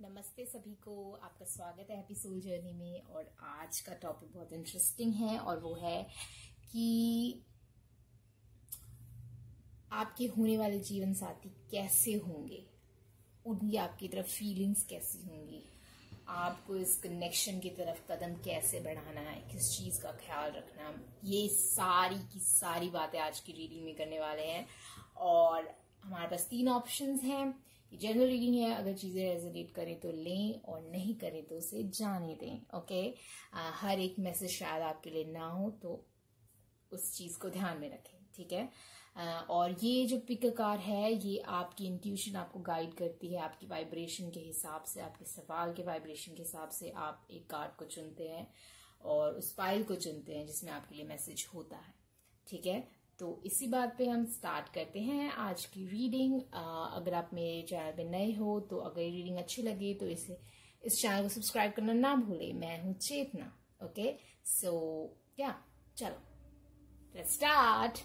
नमस्ते सभी को, आपका स्वागत है हैप्पी सोल जर्नी में। और आज का टॉपिक बहुत इंटरेस्टिंग है और वो है कि आपके होने वाले जीवन साथी कैसे होंगे, उनकी आपकी तरफ फीलिंग्स कैसी होंगी, आपको इस कनेक्शन की तरफ कदम कैसे बढ़ाना है, किस चीज का ख्याल रखना, ये सारी की सारी बातें आज की रीडिंग में करने वाले हैं। और हमारे पास 3 ऑप्शंस हैं। जनरल रीडिंग है, अगर चीजें रेजोनेट करें तो लें और नहीं करें तो उसे जाने दें। ओके, हर एक मैसेज शायद आपके लिए ना हो तो उस चीज को ध्यान में रखें, ठीक है। और ये जो पिक कार्ड है ये आपकी इंट्यूशन आपको गाइड करती है, आपकी वाइब्रेशन के हिसाब से, आपके सवाल के वाइब्रेशन के हिसाब से आप एक कार्ड को चुनते हैं और उस फाइल को चुनते हैं जिसमें आपके लिए मैसेज होता है, ठीक है। तो इसी बात पे हम स्टार्ट करते हैं आज की रीडिंग। अगर आप मेरे चैनल पे नए हो तो अगर रीडिंग अच्छी लगे तो इस चैनल को सब्सक्राइब करना ना भूले। मैं हूं चेतना। ओके, सो चलो let's start.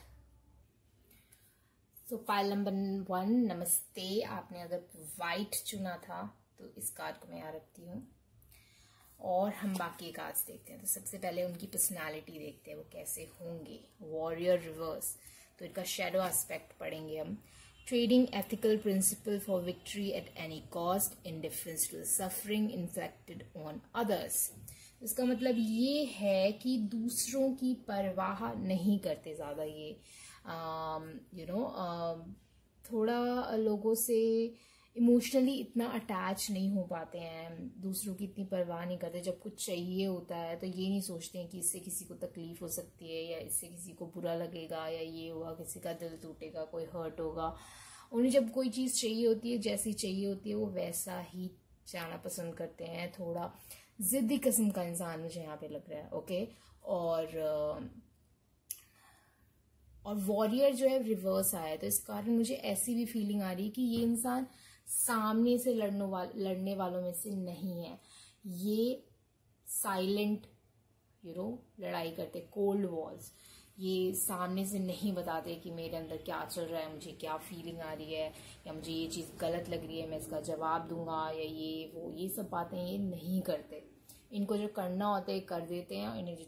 So file number 1, नमस्ते। आपने अगर वाइट चुना था तो इस कार्ड को मैं यहाँ रखती हूँ और हम बाकी कार्ड्स देखते हैं। तो सबसे पहले उनकी पर्सनालिटी देखते हैं, वो कैसे होंगे। वॉरियर रिवर्स, तो इनका शेडो एस्पेक्ट पढ़ेंगे हम। Trading ethical principle for victory at any cost, indifference to the suffering inflicted on others. इसका मतलब ये है कि दूसरों की परवाह नहीं करते ज्यादा ये, थोड़ा लोगों से इमोशनली इतना अटैच नहीं हो पाते हैं, दूसरों की इतनी परवाह नहीं करते। जब कुछ चाहिए होता है तो ये नहीं सोचते हैं कि इससे किसी को तकलीफ हो सकती है या इससे किसी को बुरा लगेगा या ये होगा, किसी का दिल टूटेगा, कोई हर्ट होगा। उन्हें जब कोई चीज चाहिए होती है, जैसी चाहिए होती है, वो वैसा ही जाना पसंद करते हैं। थोड़ा जिद्दी किस्म का इंसान मुझे यहाँ पे लग रहा है। ओके, और वॉरियर जो है रिवर्स आया है, तो इस कारण मुझे ऐसी भी फीलिंग आ रही है कि ये इंसान सामने से लड़ने वालों में से नहीं है। ये साइलेंट लड़ाई करते, कोल्ड वॉर्स। ये सामने से नहीं बताते कि मेरे अंदर क्या चल रहा है, मुझे क्या फीलिंग आ रही है, या मुझे ये चीज गलत लग रही है, मैं इसका जवाब दूंगा, या ये सब बातें ये नहीं करते। इनको जो करना होता है कर देते हैं, इन्हें जो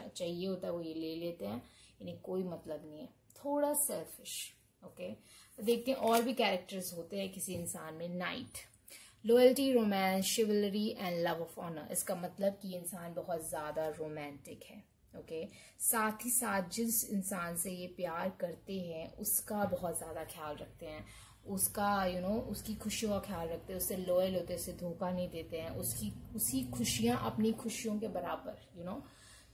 चाहिए होता है वो ये ले लेते हैं, इन्हें कोई मतलब नहीं है। थोड़ा सेल्फिश। ओके, तो देखते हैं और भी कैरेक्टर्स होते हैं किसी इंसान में। Knight, loyalty, romance, chivalry and love of honour. इसका मतलब कि इंसान बहुत ज्यादा रोमांटिक है। ओके, साथ ही साथ जिस इंसान से ये प्यार करते हैं उसका बहुत ज्यादा ख्याल रखते हैं, उसका उसकी खुशियों का ख्याल रखते हैं, उससे लॉयल होते हैं, उससे धोखा नहीं देते हैं। उसकी खुशियां अपनी खुशियों के बराबर।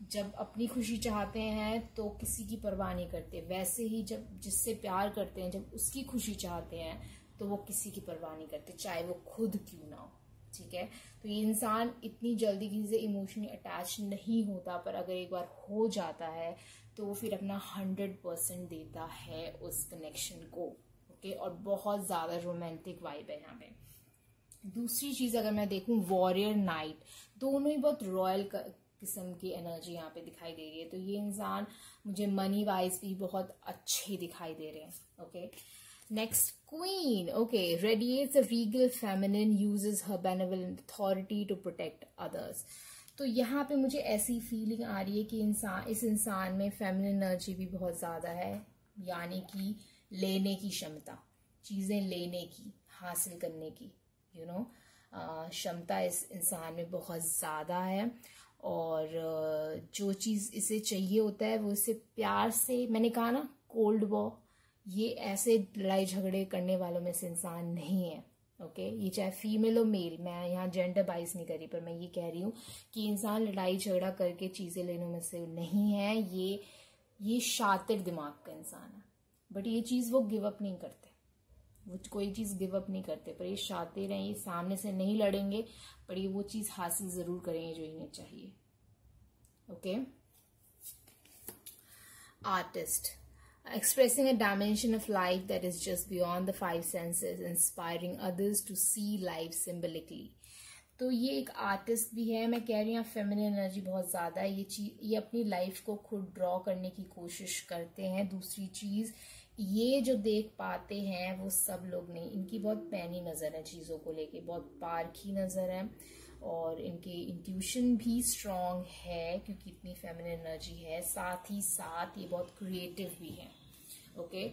जब अपनी खुशी चाहते हैं तो किसी की परवाह नहीं करते। वैसे ही जब जिससे प्यार करते हैं, जब उसकी खुशी चाहते हैं तो वो किसी की परवाह नहीं करते, चाहे वो खुद क्यों ना हो, ठीक है। तो ये इंसान इतनी जल्दी किसी से इमोशनली अटैच नहीं होता, पर अगर एक बार हो जाता है तो वो फिर अपना 100% देता है उस कनेक्शन को। ओके, और बहुत ज्यादा रोमांटिक वाइब है यहाँ पे। दूसरी चीज अगर मैं देखूं, वॉरियर, नाइट, दोनों ही बहुत रॉयल किस्म की एनर्जी यहाँ पे दिखाई दे रही है। तो ये इंसान मुझे मनी वाइज भी बहुत अच्छे दिखाई दे रहे हैं। Okay, next, queen. Okay, radiates a regal feminine, uses her benevolent authority to protect others. तो यहाँ पे मुझे ऐसी फीलिंग आ रही है कि इस इंसान में फेमिनिन एनर्जी भी बहुत ज्यादा है, यानी कि लेने की क्षमता, चीजें लेने की, हासिल करने की क्षमता इस इंसान में बहुत ज्यादा है। और जो चीज इसे चाहिए होता है वो इसे प्यार से, मैंने कहा ना कोल्ड वॉर, ये ऐसे लड़ाई झगड़े करने वालों में से इंसान नहीं है। ओके, ये चाहे फीमेल हो मेल, मैं यहाँ जेंडर बाइस नहीं कर रही, पर मैं ये कह रही हूँ कि इंसान लड़ाई झगड़ा करके चीजें लेने में से नहीं है। ये शातिर दिमाग का इंसान है, बट ये चीज वो गिव अप नहीं करते, वो कोई चीज गिव अप नहीं करते, पर ये शातिर हैं। ये सामने से नहीं लड़ेंगे, पर ये वो चीज हासिल जरूर करेंगे जो इन्हें चाहिए। Okay, artist, expressing a dimension of life that is just beyond the 5 senses, inspiring others to see life symbolically. तो ये एक आर्टिस्ट भी है। मैं कह रही हूँ फेमिनिन एनर्जी बहुत ज्यादा है। ये अपनी लाइफ को खुद ड्रॉ करने की कोशिश करते हैं। दूसरी चीज, ये जो देख पाते हैं वो सब लोग नहीं, इनकी बहुत पैनी नज़र है चीज़ों को लेके, बहुत पारखी नज़र है, और इनके इंट्यूशन भी स्ट्रॉन्ग है क्योंकि इतनी फेमिनिन एनर्जी है। साथ ही साथ ये बहुत क्रिएटिव भी है। ओके,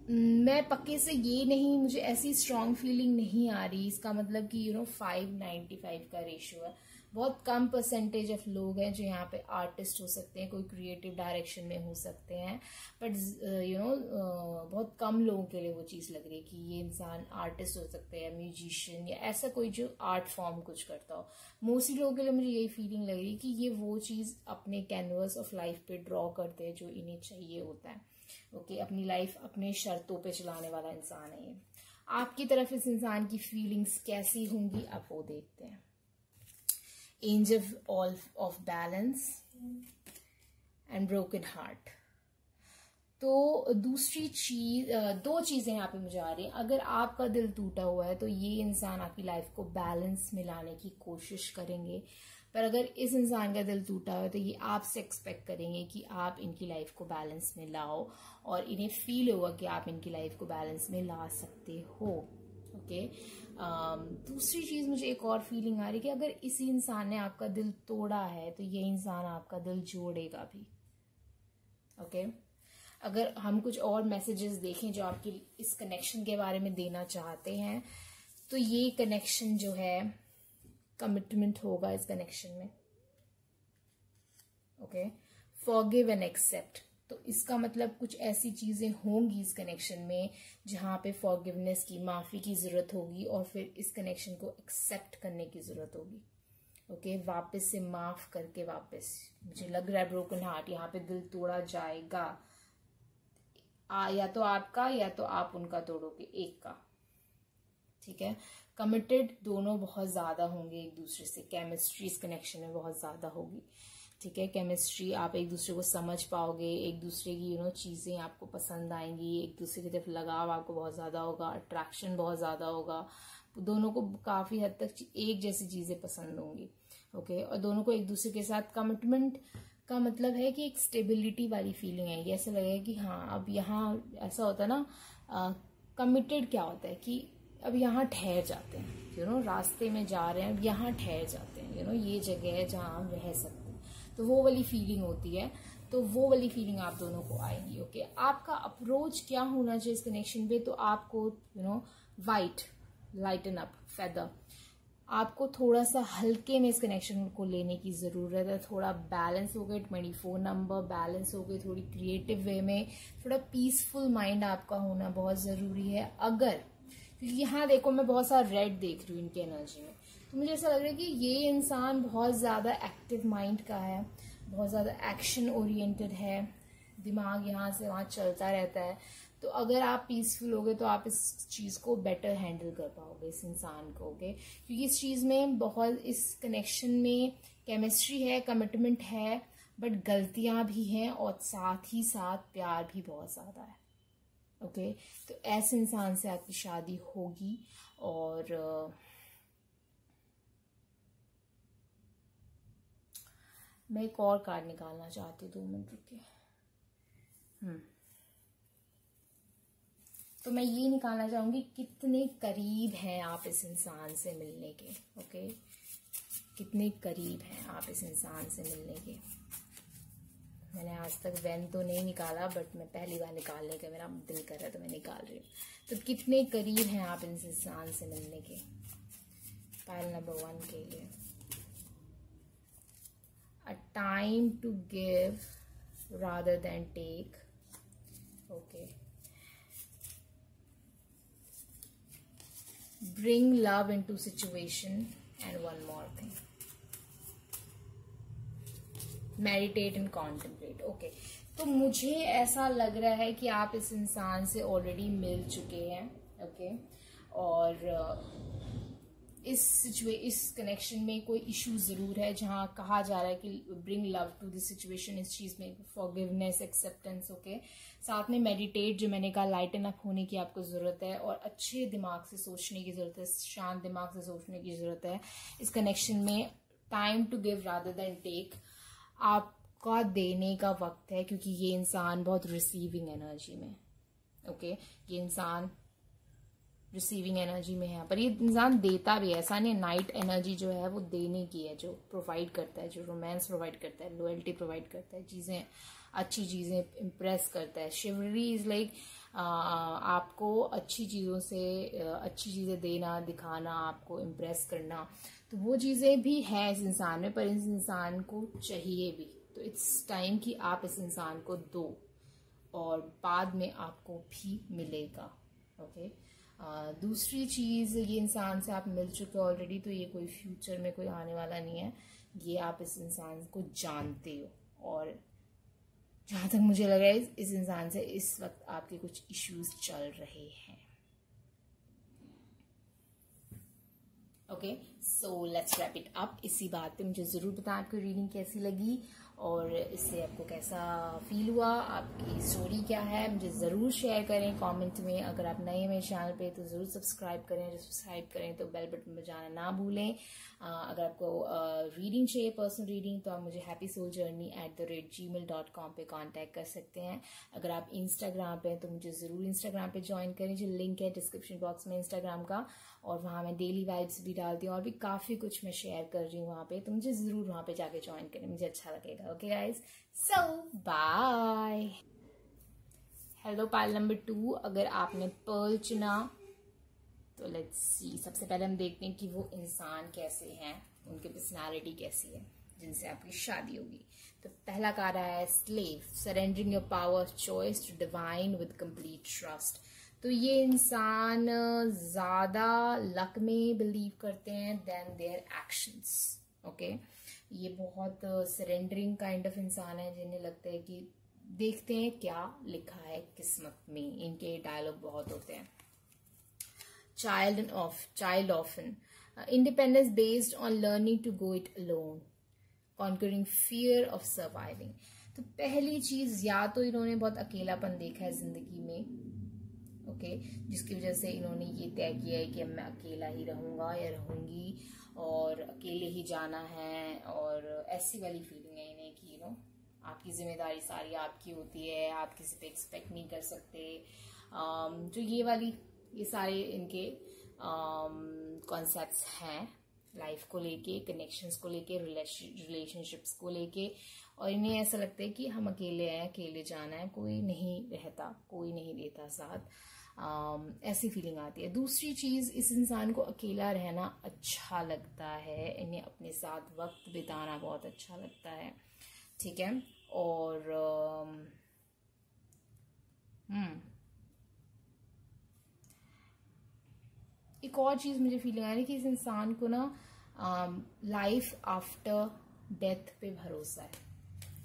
मैं पक्के से ये नहीं, मुझे ऐसी स्ट्रॉन्ग फीलिंग नहीं आ रही इसका मतलब कि 595 का रेशियो है। बहुत कम परसेंटेज ऑफ लोग हैं जो यहाँ पे आर्टिस्ट हो सकते हैं, कोई क्रिएटिव डायरेक्शन में हो सकते हैं, बट बहुत कम लोगों के लिए वो चीज़ लग रही है कि ये इंसान आर्टिस्ट हो सकते हैं, म्यूजिशियन या ऐसा कोई जो आर्ट फॉर्म कुछ करता हो। मोस्टली लोगों के लिए मुझे यही फीलिंग लग रही है कि ये वो चीज़ अपने कैनवस ऑफ लाइफ पे ड्रॉ करते हैं जो इन्हें चाहिए होता है। ओके, अपनी लाइफ अपने शर्तों पे चलाने वाला इंसान है ये। आपकी तरफ इस इंसान की फीलिंग्स कैसी होंगी आप वो देखते हैं। Angel of balance and broken heart. तो दूसरी चीज, दो चीजें यहाँ पे मुझे आ रही हैं। अगर आपका दिल टूटा हुआ है तो ये इंसान आपकी लाइफ को बैलेंस में लाने की कोशिश करेंगे, पर अगर इस इंसान का दिल टूटा हुआ है तो ये आपसे एक्सपेक्ट करेंगे कि आप इनकी लाइफ को बैलेंस में लाओ, और इन्हें फील होगा कि आप इनकी लाइफ को बैलेंस में ला सकते हो। ओके, दूसरी चीज मुझे एक और फीलिंग आ रही है कि अगर इसी इंसान ने आपका दिल तोड़ा है तो ये इंसान आपका दिल जोड़ेगा भी। ओके, अगर हम कुछ और मैसेजेस देखें जो आपकी इस कनेक्शन के बारे में देना चाहते हैं, तो ये कनेक्शन जो है कमिटमेंट होगा इस कनेक्शन में। ओके, फॉरगिव एंड एक्सेप्ट, तो इसका मतलब कुछ ऐसी चीजें होंगी इस कनेक्शन में जहां पे फॉरगिवनेस की, माफी की जरूरत होगी, और फिर इस कनेक्शन को एक्सेप्ट करने की जरूरत होगी। ओके, वापस से माफ करके वापस, मुझे लग रहा है ब्रोकन हार्ट यहाँ पे दिल तोड़ा जाएगा, या तो आपका या तो आप उनका तोड़ोगे, एक का। ठीक है, कमिटेड दोनों बहुत ज्यादा होंगे एक दूसरे से, केमिस्ट्री इस कनेक्शन में बहुत ज्यादा होगी। ठीक है, केमिस्ट्री, आप एक दूसरे को समझ पाओगे, एक दूसरे की चीजें आपको पसंद आएंगी, एक दूसरे की तरफ लगाव आपको बहुत ज्यादा होगा, अट्रैक्शन बहुत ज्यादा होगा, दोनों को काफी हद तक एक जैसी चीजें पसंद होंगी। ओके, और दोनों को एक दूसरे के साथ, कमिटमेंट का मतलब है कि एक स्टेबिलिटी वाली फीलिंग है। ये ऐसा लगेगा कि हाँ, अब यहाँ ऐसा होता है ना, कमिटेड क्या होता है कि अब यहाँ ठहर जाते हैं, रास्ते में जा रहे हैं, अब यहाँ ठहर जाते हैं, ये जगह है जहाँ हम रह सकते हैं, तो वो वाली फीलिंग होती है। तो वो वाली फीलिंग आप दोनों को आएगी। ओके, आपका अप्रोच क्या होना चाहिए इस कनेक्शन पे, तो आपको लाइटन अप फेदर, आपको थोड़ा सा हल्के में इस कनेक्शन को लेने की जरूरत है। थोड़ा बैलेंस हो गए, 24 नंबर बैलेंस हो गए, थोड़ी क्रिएटिव वे में, थोड़ा पीसफुल माइंड आपका होना बहुत जरूरी है। अगर, क्योंकि यहाँ देखो मैं बहुत सारा रेड देख रही हूँ इनकी एनर्जी में, तो मुझे ऐसा लग रहा है कि ये इंसान बहुत ज्यादा एक्टिव माइंड का है, बहुत ज्यादा एक्शन ओरिएंटेड है, दिमाग यहाँ से वहां चलता रहता है। तो अगर आप पीसफुल होगे तो आप इस चीज को बेटर हैंडल कर पाओगे, इस इंसान को। ओके, क्योंकि इस चीज में बहुत, इस कनेक्शन में केमिस्ट्री है, कमिटमेंट है, बट गलतियां भी हैं, और साथ ही साथ प्यार भी बहुत ज्यादा है। ओके, तो ऐसे इंसान से आपकी शादी होगी। और मैं एक और कार्ड निकालना चाहती हूँ, 2 मिनट रुकिए। तो मैं ये निकालना चाहूंगी, कितने करीब हैं आप इस इंसान से मिलने के। ओके, कितने करीब हैं आप इस इंसान से मिलने के। मैंने आज तक वैन तो नहीं निकाला, बट मैं पहली बार निकालने का मेरा दिल कर रहा है तो मैं निकाल रही हूँ। तो कितने करीब हैं आप इस इंसान से मिलने के, पाइल नंबर 1 के लिए। A time to give rather than take. Okay. Bring love into situation, and one more thing. Meditate and contemplate. Okay. तो मुझे ऐसा लग रहा है कि आप इस इंसान से ऑलरेडी मिल चुके हैं। ओके, और इस कनेक्शन में कोई इशू जरूर है, जहां कहा जा रहा है कि bring love to this situation, इस चीज में फॉरगिवनेस, एक्सेप्टेंस। ओके, साथ में मेडिटेट, जो मैंने कहा, लाइटन अप होने की आपको जरूरत है, और अच्छे दिमाग से सोचने की जरूरत है, शांत दिमाग से सोचने की जरूरत है इस कनेक्शन में। Time to give rather than take, आप का देने का वक्त है, क्योंकि ये इंसान बहुत रिसीविंग एनर्जी में, ओके, ये इंसान रिसीविंग एनर्जी में है, पर ये इंसान देता भी है, ऐसा नहीं। नाइट एनर्जी जो है वो देने की है, जो प्रोवाइड करता है, जो रोमांस प्रोवाइड करता है, लॉयल्टी प्रोवाइड करता है, चीजें, अच्छी चीजें इम्प्रेस करता है। शिवरी इज लाइक आपको अच्छी चीजों से अच्छी चीजें देना, दिखाना, आपको इम्प्रेस करना, तो वो चीजें भी है इस इंसान में, पर इस इंसान को चाहिए भी। तो इट्स टाइम कि आप इस इंसान को दो और बाद में आपको भी मिलेगा, ओके। दूसरी चीज, ये इंसान से आप मिल चुके हो ऑलरेडी, तो ये कोई फ्यूचर में कोई आने वाला नहीं है, ये आप इस इंसान को जानते हो। और जहां तक मुझे लग रहा है इस इंसान से इस वक्त आपके कुछ इश्यूज चल रहे हैं, okay. So let's wrap it up. इसी बात पे मुझे जरूर बताएं आपको रीडिंग कैसी लगी और इससे आपको कैसा फील हुआ, आपकी स्टोरी क्या है, मुझे ज़रूर शेयर करें कमेंट में। अगर आप नए हैं मेरे चैनल पे तो ज़रूर सब्सक्राइब करें, सब्सक्राइब करें तो बेल बटन बजाना ना भूलें। अगर आपको रीडिंग चाहिए, पर्सनल रीडिंग, तो आप मुझे happysouljourney@gmail.com पे कांटेक्ट कर सकते हैं। अगर आप इंस्टाग्राम पे हैं तो मुझे ज़रूर इंस्टाग्राम पे ज्वाइन करें, जो लिंक है डिस्क्रिप्शन बॉक्स में इंस्टाग्राम का, और वहाँ मैं डेली वाइब्स भी डालती हूँ और भी काफ़ी कुछ मैं शेयर कर रही हूँ वहाँ पे, तो मुझे ज़रूर वहाँ पे जाके ज्वाइन करें, मुझे अच्छा लगेगा, ओके गाइज। सो बाय। हेलो पाइल नंबर 2, अगर आपने पर्ल चुना तो लेट्स सी। सबसे पहले हम देखते हैं कि वो इंसान कैसे हैं, उनकी पर्सनालिटी कैसी है जिनसे आपकी शादी होगी। तो पहला कार्ड आया है slave, surrendering your power of choice to divine with complete trust. तो ये इंसान ज्यादा लक में बिलीव करते हैं देन देयर एक्शंस, ओके। ये बहुत सरेंडरिंग काइंड ऑफ इंसान है, जिन्हें लगता है कि देखते हैं क्या लिखा है किस्मत में, इनके डायलॉग बहुत होते हैं। child often independence based on learning to go it alone, conquering fear of surviving। तो पहली चीज, या तो इन्होंने बहुत अकेलापन देखा है जिंदगी में, ओके, जिसकी वजह से इन्होंने ये तय किया है कि अब मैं अकेला ही रहूंगा या रहूंगी और अकेले ही जाना है, और ऐसी वाली फीलिंग है इन्हें कि आपकी जिम्मेदारी सारी आपकी होती है, आप किसी पे एक्सपेक्ट नहीं कर सकते। जो ये सारे इनके कॉन्सेप्ट्स हैं लाइफ को लेके, कनेक्शंस को लेके, रिलेशनशिप्स को लेके, और इन्हें ऐसा लगता है कि हम अकेले हैं, अकेले जाना है, कोई नहीं रहता, कोई नहीं देता साथ, ऐसी फीलिंग आती है। दूसरी चीज, इस इंसान को अकेला रहना अच्छा लगता है, इन्हें अपने साथ वक्त बिताना बहुत अच्छा लगता है, ठीक है। और एक और चीज मुझे फीलिंग आ रही है कि इस इंसान को ना लाइफ आफ्टर डेथ पे भरोसा है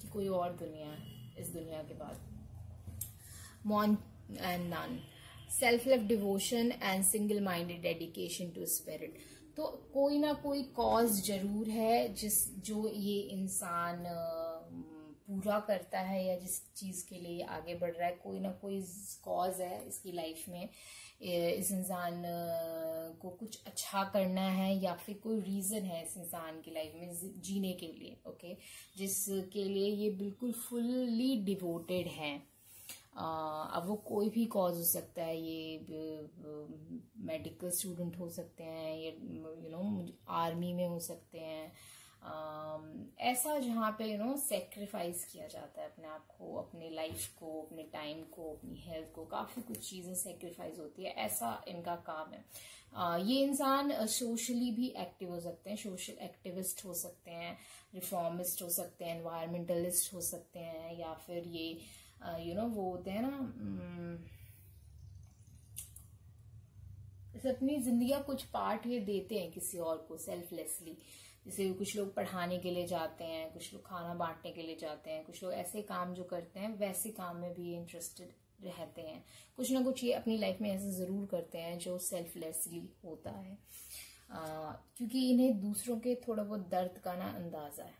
कि कोई और दुनिया है इस दुनिया के बाद। Mon and nun, self love, devotion and single minded dedication to spirit. तो कोई ना कोई कॉज जरूर है जो ये इंसान पूरा करता है, या जिस चीज के लिए आगे बढ़ रहा है, कोई ना कोई कॉज है इसकी लाइफ में। इस इंसान को कुछ अच्छा करना है, या फिर कोई रीजन है इस इंसान की लाइफ में जीने के लिए, ओके, जिसके लिए ये बिल्कुल फुल्ली डिवोटेड है। अब वो कोई भी कॉज हो सकता है, ये मेडिकल स्टूडेंट हो सकते हैं, या आर्मी में हो सकते हैं, ऐसा जहाँ पे सेक्रीफाइस किया जाता है अपने आप को, अपने लाइफ को, अपने टाइम को, अपनी हेल्थ को, काफी कुछ चीजें सेक्रीफाइस होती है, ऐसा इनका काम है। ये इंसान सोशली भी एक्टिव हो सकते हैं, सोशल एक्टिविस्ट हो सकते हैं, रिफॉर्मिस्ट हो सकते हैं, एनवायरमेंटलिस्ट हो सकते हैं, या फिर ये वो होते हैं ना, अपनी जिंदगी का कुछ पार्ट ये देते हैं किसी और को सेल्फलेसली। जैसे कुछ लोग पढ़ाने के लिए जाते हैं, कुछ लोग खाना बांटने के लिए जाते हैं, कुछ लोग ऐसे काम जो करते हैं वैसे काम में भी इंटरेस्टेड रहते हैं। कुछ ना कुछ ये अपनी लाइफ में ऐसे जरूर करते हैं जो सेल्फलेसली होता है, क्योंकि इन्हें दूसरों के थोड़ा बहुत दर्द का ना अंदाजा है,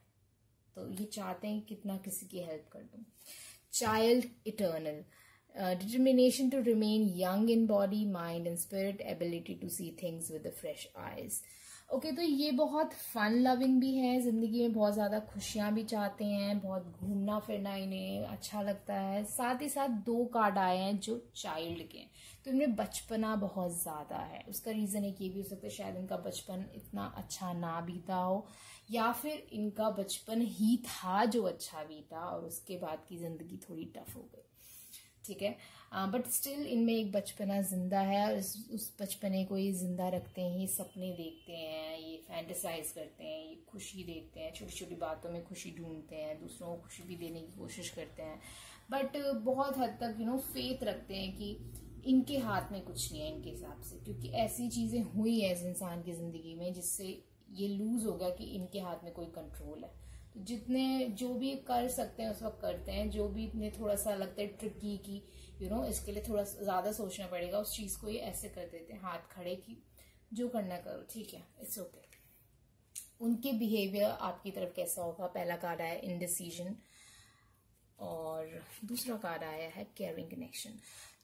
तो ये चाहते हैं कितना किसी की हेल्प कर दूं। Child eternal, determination to remain young in body, mind and spirit, ability to see things with the fresh eyes। Okay, तो ये बहुत फन लविंग भी है, जिंदगी में बहुत ज्यादा खुशियां भी चाहते हैं, बहुत घूमना फिरना इन्हें अच्छा लगता है। साथ ही साथ 2 कार्ड आए हैं जो चाइल्ड के हैं, तो इनमें बचपना बहुत ज्यादा है। उसका रीजन एक ये भी हो सकता है शायद इनका बचपन इतना अच्छा ना बीता हो, या फिर इनका बचपन ही था जो अच्छा बीता और उसके बाद की जिंदगी थोड़ी टफ हो गई। ठीक है, बट स्टिल इनमें एक बचपना जिंदा है और उस बचपने को ये जिंदा रखते हैं, ये सपने देखते हैं, ये फैंटेसाइज करते हैं, ये खुशी देखते हैं, छोटी छोटी बातों में खुशी ढूंढते हैं, दूसरों को खुशी भी देने की कोशिश करते हैं, बट बहुत हद तक फेथ रखते हैं कि इनके हाथ में कुछ नहीं है इनके हिसाब से, क्योंकि ऐसी चीजें हुई है इस इंसान की जिंदगी में जिससे ये लूज हो गया कि इनके हाथ में कोई कंट्रोल है। तो जितने जो भी कर सकते हैं उस वक्त करते हैं, जो भी इतने थोड़ा सा लगता है ट्रिकी कि इसके लिए थोड़ा ज्यादा सोचना पड़ेगा, उस चीज को ये ऐसे कर देते हैं हाथ खड़े कि जो करना करो, ठीक है, इट्स ओके। उनके बिहेवियर आपकी तरफ कैसा होगा? पहला कार्ड आया इनडिसीजन और दूसरा कार्ड आया है केयरिंग कनेक्शन।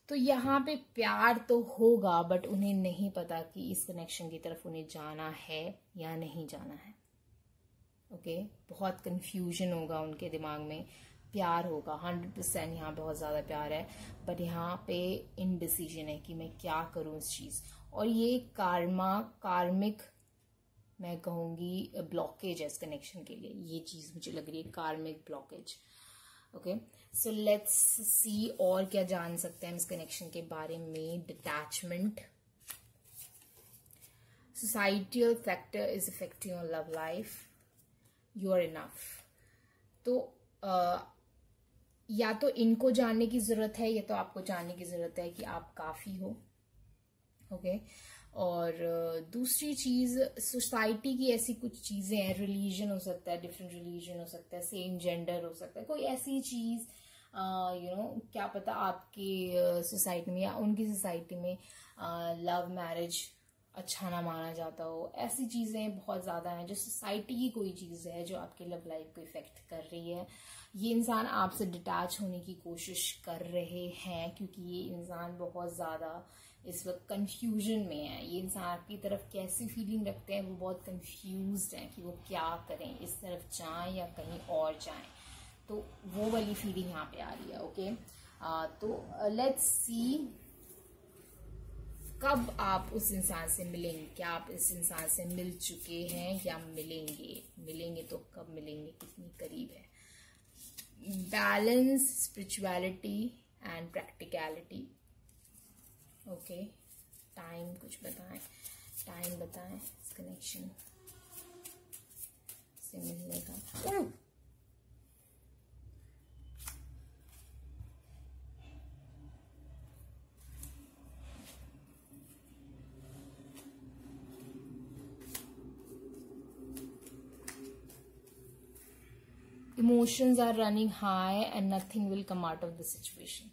तो यहाँ पे प्यार तो होगा बट उन्हें नहीं पता कि इस कनेक्शन की तरफ उन्हें जाना है या नहीं जाना है। ओके, बहुत कंफ्यूजन होगा उनके दिमाग में। प्यार होगा 100%, यहाँ बहुत ज्यादा प्यार है, बट यहाँ पे इनडिसीजन है कि मैं क्या करूं इस चीज। और ये कार्मिक मैं कहूंगी ब्लॉकेज है इस कनेक्शन के लिए, ये चीज मुझे लग रही है, कार्मिक blockage. Okay, so let's see और क्या जान सकते हैं इस कनेक्शन के बारे में। Detachment, societal factor is affecting your love life, you are enough. तो या तो इनको जानने की जरूरत है या तो आपको जानने की जरूरत है कि आप काफी हो। ओके, और दूसरी चीज, सोसाइटी की ऐसी कुछ चीजें हैं, रिलीजन हो सकता है, डिफरेंट रिलीजन हो सकता है, सेम जेंडर हो सकता है, कोई ऐसी चीज क्या पता आपकी सोसाइटी में या उनकी सोसाइटी में लव मैरिज अच्छा ना माना जाता हो। ऐसी चीजें बहुत ज्यादा हैं जो सोसाइटी की कोई चीज है जो आपके लव लाइफ को इफेक्ट कर रही है। ये इंसान आपसे डिटैच होने की कोशिश कर रहे हैं क्योंकि ये इंसान बहुत ज्यादा इस वक्त कंफ्यूजन में है। ये इंसान आपकी तरफ कैसी फीलिंग रखते हैं, वो बहुत कंफ्यूज्ड हैं कि वो क्या करें, इस तरफ जाएं या कहीं और जाएं। तो वो वाली फीलिंग यहाँ पे आ रही है। ओके, तो लेट्स सी कब आप उस इंसान से मिलेंगे। क्या आप इस इंसान से मिल चुके हैं या मिलेंगे तो कब मिलेंगे, कितनी करीब है। Balance, spirituality and practicality. Okay, time कुछ बताएं, टाइम बताएं इस कनेक्शन से मिलने का। Emotions are running high and nothing will come out of the situation.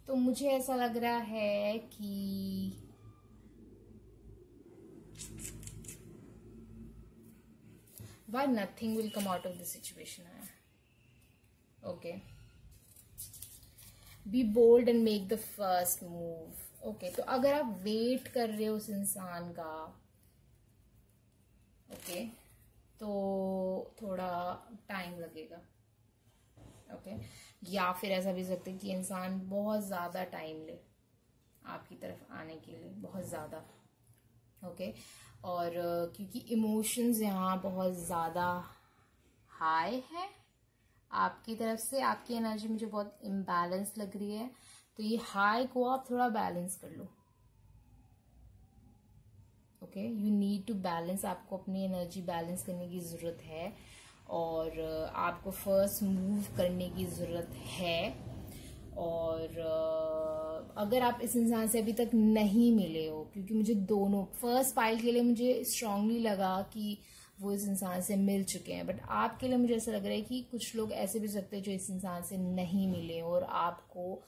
तो मुझे ऐसा लग रहा है कि why nothing will come out of the situation है। Okay, be bold and make the first move. Okay, तो अगर आप वेट कर रहे हो उस इंसान का, okay, तो थोड़ा टाइम लगेगा। ओके, या फिर ऐसा भी सकते हैं कि इंसान बहुत ज्यादा टाइम ले आपकी तरफ आने के लिए, बहुत ज्यादा। ओके, और क्योंकि इमोशंस यहाँ बहुत ज्यादा हाई है आपकी तरफ से, आपकी एनर्जी मुझे बहुत इम्बैलेंस लग रही है, तो ये हाई को आप थोड़ा बैलेंस कर लो। Okay, you need to balance, आपको अपनी एनर्जी बैलेंस करने की जरूरत है और आपको फर्स्ट मूव करने की जरूरत है। और अगर आप इस इंसान से अभी तक नहीं मिले हो, क्योंकि मुझे दोनों फर्स्ट पाइल के लिए मुझे स्ट्रांगली लगा कि वो इस इंसान से मिल चुके हैं, बट आपके लिए मुझे ऐसा लग रहा है कि कुछ लोग ऐसे भी सकते हैं जो इस इंसान से नहीं मिले और आपको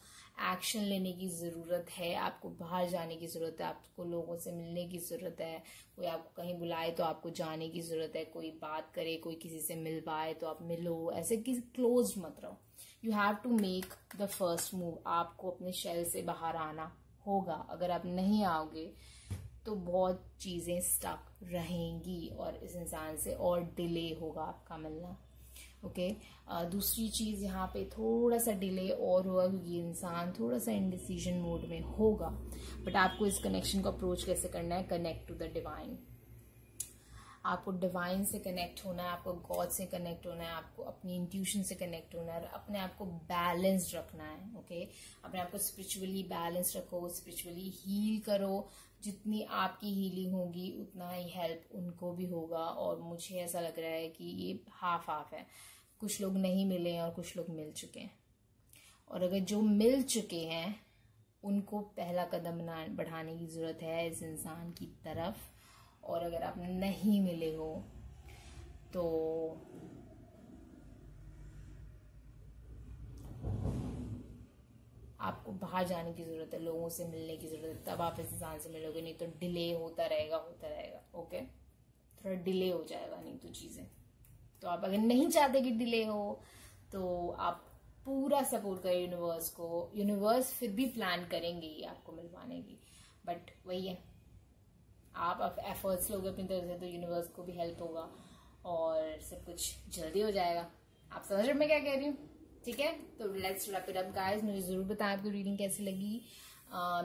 एक्शन लेने की ज़रूरत है, आपको बाहर जाने की ज़रूरत है, आपको लोगों से मिलने की ज़रूरत है, कोई आपको कहीं बुलाए तो आपको जाने की ज़रूरत है, कोई बात करे, कोई किसी से मिलवाए तो आप मिलो, ऐसे किसी क्लोज मत रहो। You have to make the first move, आपको अपने शेल से बाहर आना होगा। अगर आप नहीं आओगे तो बहुत चीज़ें स्टक रहेंगी और इस इंसान से और डिले होगा आपका मिलना। ओके दूसरी चीज़ यहाँ पे थोड़ा सा डिले और हुआ क्योंकि ये इंसान थोड़ा सा इंडिसीजन मोड में होगा, बट आपको इस कनेक्शन को अप्रोच कैसे करना है, कनेक्ट टू द डिवाइन। आपको डिवाइन से कनेक्ट होना है, आपको गॉड से कनेक्ट होना है, आपको अपनी इंट्यूशन से कनेक्ट होना है, अपने आप को बैलेंस्ड रखना है। ओके अपने आप को स्पिरिचुअली बैलेंस रखो, स्पिरिचुअली हील करो। जितनी आपकी हीलिंग होगी उतना ही हेल्प उनको भी होगा। और मुझे ऐसा लग रहा है कि ये हाफ हाफ है, कुछ लोग नहीं मिले हैं और कुछ लोग मिल चुके हैं। और अगर जो मिल चुके हैं उनको पहला कदम बढ़ाने की ज़रूरत है इस इंसान की तरफ। और अगर आप नहीं मिले हो तो आपको बाहर जाने की ज़रूरत है, लोगों से मिलने की ज़रूरत है, तब आप इस इंसान से मिलोगे, नहीं तो डिले होता रहेगा। ओके थोड़ा डिले हो जाएगा, नहीं तो चीज़ें। तो आप अगर नहीं चाहते कि डिले हो तो आप पूरा सपोर्ट करें यूनिवर्स को। यूनिवर्स फिर भी प्लान करेंगे ही आपको मिलवाने की, बट वही है, आप एफर्ट्स लोगे अपनी तरफ से तो यूनिवर्स को भी हेल्प होगा और सब कुछ जल्दी हो जाएगा। आप समझ रहे मैं क्या कह रही हूँ? ठीक है, तो let's wrap it up guys. मुझे जरूर बताएं आपको रीडिंग कैसी लगी।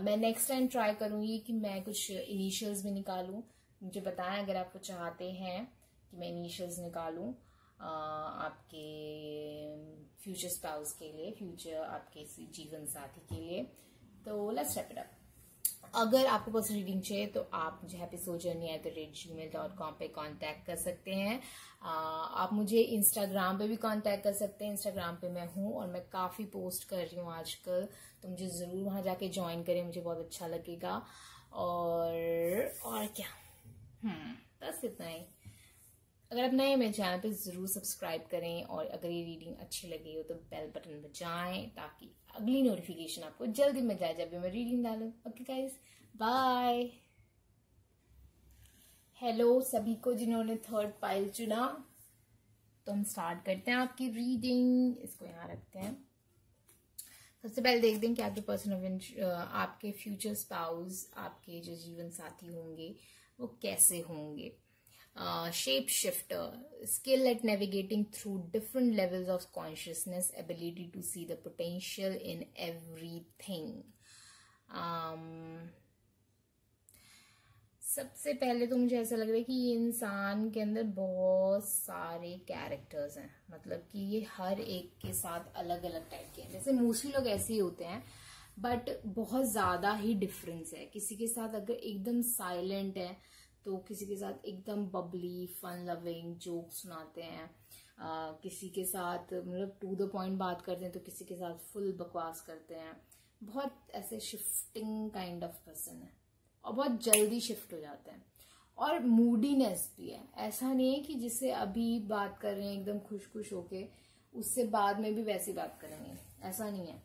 मैं नेक्स्ट टाइम ट्राई करूंगी कि मैं कुछ इनिशियल्स भी निकालूं। मुझे बताएं अगर आपको चाहते हैं कि मैं इनिशियल्स निकालूं आपके फ्यूचर स्पाउस के लिए, फ्यूचर आपके जीवन साथी के लिए। तो लेट्स रैप इट अप। अगर आपको पर्सनल रीडिंग चाहिए तो आप मुझे happysouljourney@gmail.com पे कांटेक्ट कर सकते हैं। आप मुझे इंस्टाग्राम पे भी कांटेक्ट कर सकते हैं। इंस्टाग्राम पे मैं हूँ और मैं काफ़ी पोस्ट कर रही हूँ आजकल, तो मुझे ज़रूर वहाँ जाके ज्वाइन करें, मुझे बहुत अच्छा लगेगा। और क्या, बस इतना ही। अगर आप नए हैं मेरे चैनल पे ज़रूर सब्सक्राइब करें, और अगर ये रीडिंग अच्छी लगी हो तो बेल बटन बजाएं ताकि अगली नोटिफिकेशन आपको जल्दी मिल जाए जब भी मैं रीडिंग डालूं। Okay guys, bye. हेलो सभी को जिन्होंने थर्ड पाइल चुना। तो हम स्टार्ट करते हैं आपकी रीडिंग। इसको यहाँ रखते हैं। सबसे पहले देखते हैं कि आपके पर्सन आपके फ्यूचर स्पाउस, आपके जो जीवन साथी होंगे वो कैसे होंगे। Shapeshifter, skill at navigating through different levels of consciousness, ability to see the potential in everything. सबसे पहले तो मुझे ऐसा लग रहा है कि ये इंसान के अंदर बहुत सारे कैरेक्टर्स हैं, मतलब कि ये हर एक के साथ अलग अलग टाइप के हैं। जैसे मोस्टली लोग ऐसे ही होते हैं, बट बहुत ज़्यादा ही डिफरेंस है। किसी के साथ अगर एकदम साइलेंट है तो किसी के साथ एकदम बबली, फन लविंग, जोक सुनाते हैं। किसी के साथ मतलब टू द पॉइंट बात करते हैं, तो किसी के साथ फुल बकवास करते हैं। बहुत ऐसे शिफ्टिंग काइंड ऑफ पर्सन है और बहुत जल्दी शिफ्ट हो जाते हैं। और मूडीनेस भी है, ऐसा नहीं है कि जिससे अभी बात कर रहे हैं एकदम खुश खुश होके उससे बाद में भी वैसी बात करेंगे, ऐसा नहीं है।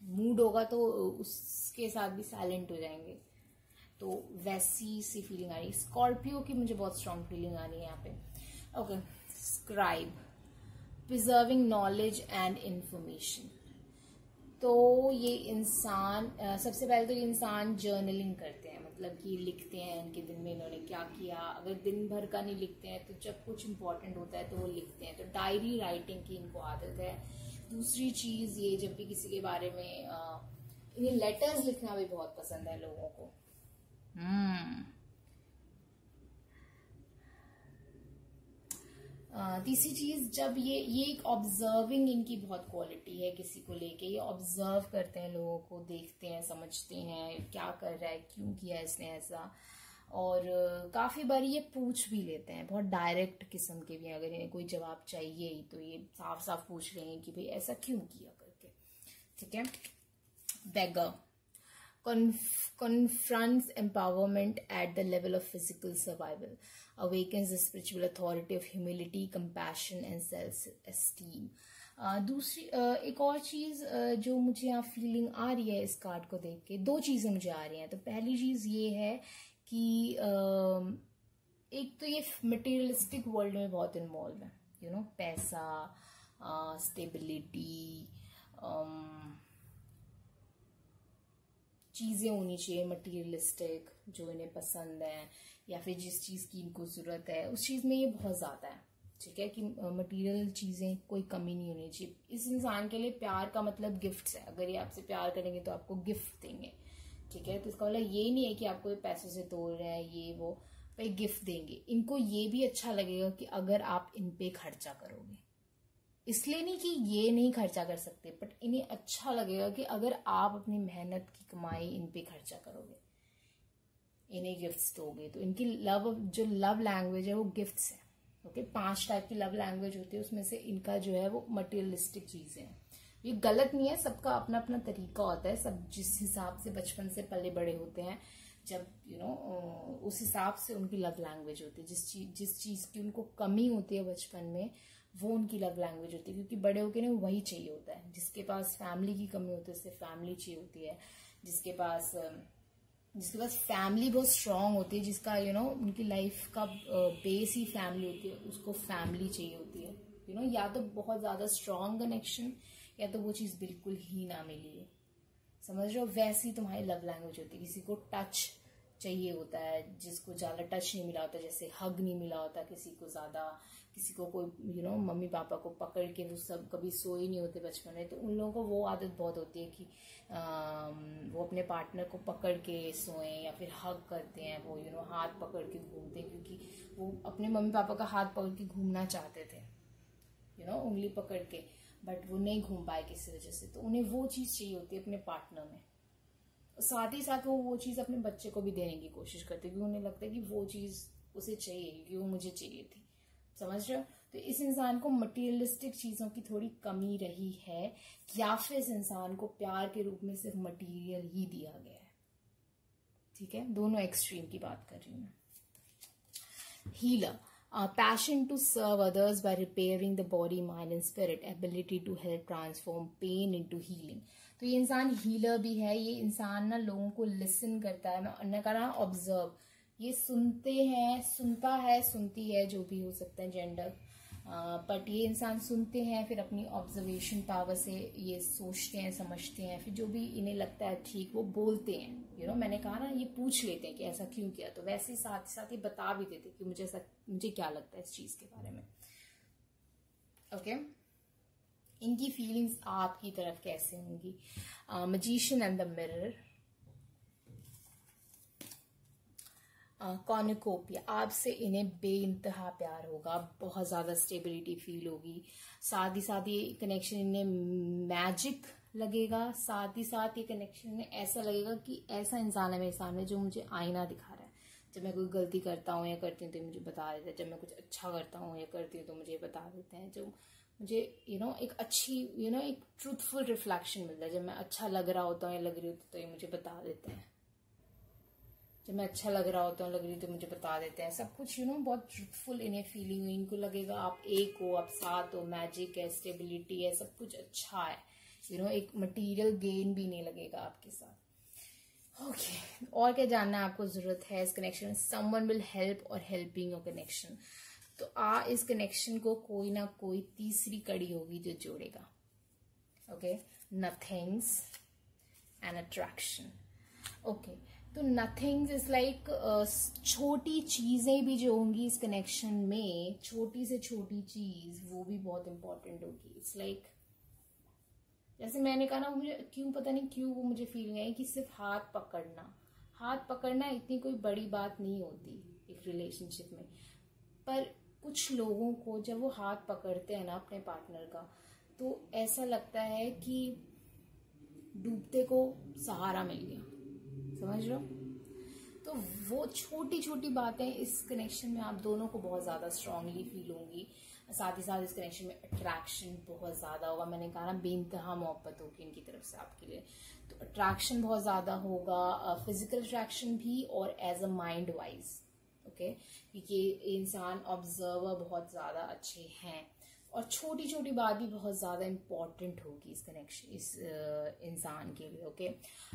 मूड होगा तो उसके साथ भी साइलेंट हो जाएंगे, तो वैसी सी फीलिंग आ रही है। स्कॉर्पियो की मुझे बहुत स्ट्रॉन्ग फीलिंग आ रही है यहाँ पे। Okay, scribe, preserving knowledge and information. तो ये इंसान सबसे पहले तो ये इंसान जर्नलिंग करते हैं, मतलब कि लिखते हैं इनके दिन में इन्होंने क्या किया। अगर दिन भर का नहीं लिखते हैं तो जब कुछ इंपॉर्टेंट होता है तो वो लिखते हैं, तो डायरी राइटिंग की इनको आदत है। दूसरी चीज ये, जब भी किसी के बारे में इन्हें लेटर्स लिखना भी बहुत पसंद है लोगों को। तीसरी चीज, जब ये एक ऑब्जर्विंग इनकी बहुत क्वालिटी है किसी को लेके। ये ऑब्जर्व करते हैं लोगों को, देखते हैं, समझते हैं क्या कर रहा है, क्यों किया इसने ऐसा। और काफी बार ये पूछ भी लेते हैं, बहुत डायरेक्ट किस्म के भी। अगर इन्हें कोई जवाब चाहिए ही तो ये साफ साफ पूछ लेंगे कि भाई ऐसा क्यों किया करके। ठीक है। बेगर, confronts empowerment at the level of physical survival, awakens the spiritual authority of humility, compassion and self-esteem. दूसरी एक और चीज जो मुझे यहाँ फीलिंग आ रही है इस कार्ड को देख के, दो चीजें मुझे आ रही हैं। तो पहली चीज ये है कि एक तो ये मटेरियलिस्टिक वर्ल्ड में बहुत इन्वॉल्व है, यू नो, पैसा, स्टेबिलिटी, चीज़ें होनी चाहिए मटीरियलिस्टिक, जो इन्हें पसंद है या फिर जिस चीज़ की इनको ज़रूरत है उस चीज़ में ये बहुत ज़्यादा है, ठीक है, कि मटेरियल चीज़ें कोई कमी नहीं होनी चाहिए। इस इंसान के लिए प्यार का मतलब गिफ्ट्स है। अगर ये आपसे प्यार करेंगे तो आपको गिफ्ट देंगे, ठीक है। तो इसका मतलब ये नहीं है कि आपको ये पैसों से तोड़ रहे हैं ये वो, पे गिफ्ट देंगे। इनको ये भी अच्छा लगेगा कि अगर आप इन पे खर्चा करोगे, इसलिए नहीं कि ये नहीं खर्चा कर सकते, बट इन्हें अच्छा लगेगा कि अगर आप अपनी मेहनत की कमाई इन पे खर्चा करोगे, इन्हें गिफ्ट्स दोगे। तो इनकी जो लव लैंग्वेज है वो गिफ्ट्स है, ओके। 5 टाइप की लव लैंग्वेज होती है, उसमें से इनका जो है वो मटेरियलिस्टिक चीजें हैं। ये गलत नहीं है, सबका अपना अपना तरीका होता है, सब जिस हिसाब से बचपन से पले बड़े होते हैं, जब उस हिसाब से उनकी लव लैंग्वेज होती है। जिस चीज की उनको कमी होती है बचपन में, वो उनकी लव लैंग्वेज होती है, क्योंकि बड़े होकर ना वही चाहिए होता है। जिसके पास फैमिली की कमी होती है उसे फैमिली चाहिए होती है, जिसके पास फैमिली बहुत स्ट्रांग होती है, जिसका उनकी लाइफ का बेस ही फैमिली होती है, उसको फैमिली चाहिए होती है। या तो बहुत ज्यादा स्ट्रांग कनेक्शन, या तो वो चीज बिल्कुल ही ना मिली है, समझ रहे हो। वैसी तुम्हारी लव लैंग्वेज होती है। किसी को टच चाहिए होता है, जिसको ज्यादा टच नहीं मिला होता, जैसे हग नहीं मिला होता किसी को ज्यादा, किसी को कोई मम्मी पापा को पकड़ के, वो सब कभी सोए नहीं होते बचपन में, तो उन लोगों को वो आदत बहुत होती है कि वो अपने पार्टनर को पकड़ के सोएं, या फिर हग करते हैं वो, हाथ पकड़ के घूमते हैं, क्योंकि वो अपने मम्मी पापा का हाथ पकड़ के घूमना चाहते थे, उंगली पकड़ के, बट वो नहीं घूम पाए किसी वजह से, तो उन्हें वो चीज चाहिए होती है अपने पार्टनर में। साथ ही साथ वो चीज अपने बच्चे को भी देने की कोशिश करते, क्योंकि उन्हें लगता है कि वो चीज उसे चाहिए, क्योंकि वो मुझे चाहिए थी, समझ रहे हो। तो इस इंसान को मटेरियलिस्टिक चीजों की थोड़ी कमी रही है, या फिर इस इंसान को प्यार के रूप में सिर्फ मटेरियल ही दिया गया है, ठीक है। दोनों एक्सट्रीम की बात कर रही हूं मैं। Healer, passion to serve others by repairing the body, mind and spirit, ability to help transform pain into healing। तो ये इंसान हीलर भी है। ये इंसान ना लोगों को लिसन करता है, मैं कहा ना ऑब्जर्व, ये सुनता है सुनती है, जो भी हो सकता है जेंडर, बट ये इंसान सुनते हैं, फिर अपनी ऑब्जर्वेशन पावर से ये सोचते हैं समझते हैं, फिर जो भी इन्हें लगता है ठीक वो बोलते हैं। मैंने कहा ना, ये पूछ लेते हैं कि ऐसा क्यों किया, तो वैसे ही साथ साथ ये बता भी देते कि मुझे क्या लगता है इस चीज के बारे में, ओके। इनकी फीलिंग्स आपकी तरफ कैसे होंगी। Magician and the mirror, cornucopia, आपसे इन्हें बेइंतहा प्यार होगा, बहुत ज्यादा स्टेबिलिटी फील होगी, साथ ही साथ ये कनेक्शन इन्हें मैजिक लगेगा, साथ ही साथ ये कनेक्शन इन्हें ऐसा लगेगा कि ऐसा इंसान है मेरे सामने जो मुझे आईना दिखा रहा है। जब मैं कोई गलती करता हूँ या करती हूँ तो मुझे बता देता है, जब मैं कुछ अच्छा करता हूँ या करती हूँ तो मुझे बता देते हैं, जो मुझे एक अच्छी एक ट्रूथफुल रिफ्लेक्शन मिलता है। जब मैं अच्छा लग रहा होता हूँ या लग रही होती तो ये मुझे बता देते हैं, जब मैं अच्छा लग रहा होता हूँ लग रही तो मुझे बता देते हैं, सब कुछ बहुत ट्रूथफुल इन्हें फीलिंग हुई। इनको लगेगा आप एक हो, आप साथ हो, मैजिक है, स्टेबिलिटी है, सब कुछ अच्छा है, एक मटेरियल गेन भी नहीं लगेगा आपके साथ, ओके। और क्या जानना आपको जरूरत है इस कनेक्शन में। समवन विल हेल्प और हेल्पिंग योर कनेक्शन, तो इस कनेक्शन को कोई ना कोई तीसरी कड़ी होगी जो जोड़ेगा, okay. Nothings and attraction, okay. तो नथिंग्स इज लाइक छोटी चीजें भी जो होंगी इस कनेक्शन में, छोटी से छोटी चीज वो भी बहुत इंपॉर्टेंट होगी। इट्स लाइक जैसे मैंने कहा ना, मुझे पता नहीं क्यों वो मुझे फीलिंग आई कि सिर्फ हाथ पकड़ना इतनी कोई बड़ी बात नहीं होती एक रिलेशनशिप में, पर कुछ लोगों को जब वो हाथ पकड़ते हैं ना अपने पार्टनर का, तो ऐसा लगता है कि डूबते को सहारा मिल गया, समझ लो। तो वो छोटी छोटी बातें इस कनेक्शन में आप दोनों को बहुत ज्यादा स्ट्रांगली फील होंगी। साथ ही साथ इस कनेक्शन में अट्रैक्शन बहुत ज्यादा होगा। मैंने कहा ना, बेइंतहा मोहब्बत होगी इनकी तरफ से आपके लिए, तो अट्रैक्शन बहुत ज्यादा होगा, फिजिकल अट्रैक्शन भी और as a mind wise, okay. क्योंकि इंसान ऑब्जर्वर बहुत ज्यादा अच्छे हैं, और छोटी छोटी बात भी बहुत ज्यादा इंपॉर्टेंट होगी इस कनेक्शन, इस इंसान के लिए, ओके।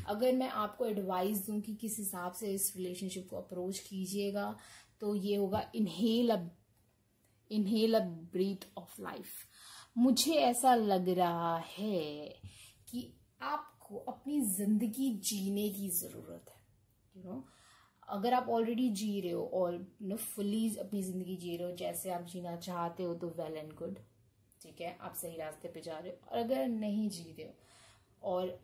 अगर मैं आपको एडवाइस दूं कि किस हिसाब से इस रिलेशनशिप को अप्रोच कीजिएगा, तो ये होगा inhale a breath of life. मुझे ऐसा लग रहा है कि आपको अपनी जिंदगी जीने की जरूरत है। अगर आप ऑलरेडी जी रहे हो और फुली अपनी जिंदगी जी रहे हो जैसे आप जीना चाहते हो तो वेल एंड गुड, ठीक है, आप सही रास्ते पे जा रहे हो। और अगर नहीं जी रहे हो और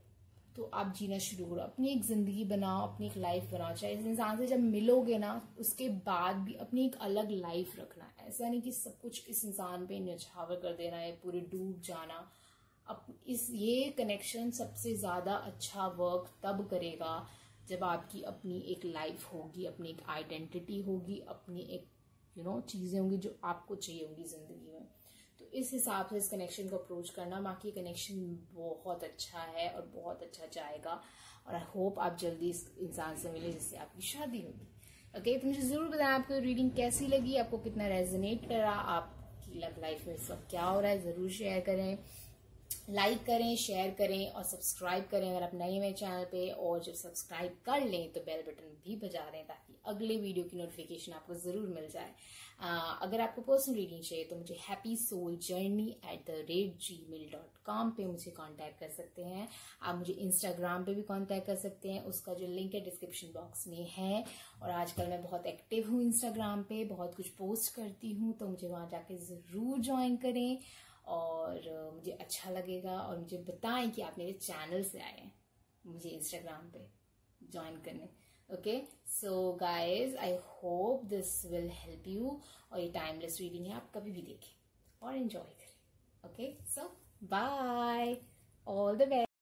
तो आप जीना शुरू करो, अपनी एक जिंदगी बनाओ, अपनी एक लाइफ बनाओ। चाहे इस इंसान से जब मिलोगे ना उसके बाद भी अपनी एक अलग लाइफ रखना। ऐसा नहीं कि सब कुछ इस इंसान पे न्यौछावर कर देना है, पूरे डूब जाना। अब ये कनेक्शन सबसे ज्यादा अच्छा वर्क तब करेगा जब आपकी अपनी एक लाइफ होगी, अपनी एक आइडेंटिटी होगी, अपनी एक चीजें होंगी जो आपको चाहिए होंगी जिंदगी में। तो इस हिसाब से इस कनेक्शन को अप्रोच करना। बाकी कनेक्शन बहुत अच्छा है और बहुत अच्छा जाएगा और आई होप आप जल्दी इस इंसान से मिले जिससे आपकी शादी होगी। ओके, तो मुझे जरूर बताएं आपको रीडिंग कैसी लगी, आपको कितना रेजोनेट करा, आपकी लव लाइफ में इस वक्त क्या हो रहा है। जरूर शेयर करें, लाइक करें, शेयर करें और सब्सक्राइब करें अगर आप नए हैं मेरे चैनल पे। और जब सब्सक्राइब कर लें तो बेल बटन भी बजा दें ताकि अगले वीडियो की नोटिफिकेशन आपको जरूर मिल जाए। अगर आपको पर्सनल रीडिंग चाहिए तो मुझे happysouljourney@gmail.com पे मुझे कांटेक्ट कर सकते हैं। आप मुझे इंस्टाग्राम पे भी कांटेक्ट कर सकते हैं, उसका जो लिंक है डिस्क्रिप्शन बॉक्स में है। और आजकल मैं बहुत एक्टिव हूँ इंस्टाग्राम पे, बहुत कुछ पोस्ट करती हूँ, तो मुझे वहां जाके जरूर ज्वाइन करें और मुझे अच्छा लगेगा। और मुझे बताएं कि आप मेरे चैनल से आए हैं मुझे इंस्टाग्राम पे ज्वाइन करने। Okay, so guys I hope this will help you. और ये टाइमलेस रीडिंग है, आप कभी भी देखें और एंजॉय करें। Okay, so bye, all the best.